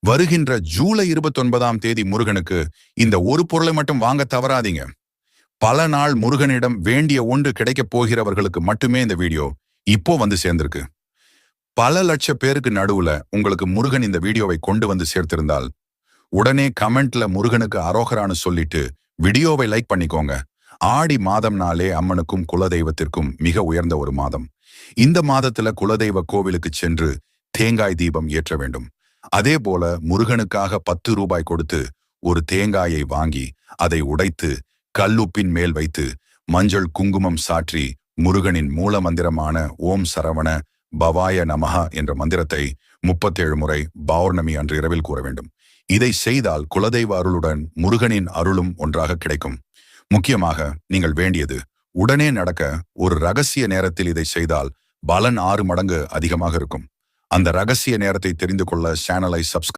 வருகின்ற ஜூலை 29ஆம் தேதி முருகனுக்கு இந்த ஒரு பொருளை மட்டும் வாங்க தவறாதீங்க. பல நாள் முருகனிடம் வேண்டிய ஒன்று கிடைக்கப் போகிறவர்களுக்கு மட்டுமே இந்த வீடியோ இப்போ வந்து சேர்ந்திருக்கு. பல லட்ச பேருக்கு நடுவுல உங்களுக்கு முருகன் இந்த வீடியோவை கொண்டு வந்து சேர்த்திருந்தால் உடனே கமெண்ட்ல முருகனுக்கு அரோகரான்னு சொல்லிட்டு வீடியோவை லைக் பண்ணிக்கோங்க. ஆடி மாதம்னாலே அம்மனுக்கும் குலதெய்வத்திற்கும் மிக உயர்ந்த ஒரு மாதம். இந்த மாதத்துல குலதெய்வ கோவிலுக்கு சென்று தேங்காய் தீபம் ஏற்ற வேண்டும். அதே போல முருகனுக்காக 10 ரூபாய் கொடுத்து ஒரு தேங்காயை வாங்கி அதை உடைத்து கல்லுப்பின் மேல் வைத்து மஞ்சள் குங்குமம் சாற்றி முருகனின் மூல மந்திரமான ஓம் சரவண பவாய நமஹா என்ற மந்திரத்தை 37 முறை பௌர்ணமி அன்று இரவில் கூற வேண்டும். இதை செய்தால் குலதெய்வ அருளுடன் முருகனின் அருளும் ஒன்றாக கிடைக்கும். முக்கியமாக நீங்கள் வேண்டியது உடனே நடக்க ஒரு ரகசிய நேரத்தில் இதை செய்தால் பலன் 6 மடங்கு அதிகமாக இருக்கும். அந்த ரகசிய நேரத்தை தெரிந்து கொள்ள சேனலை சப்ஸ்கிரைப்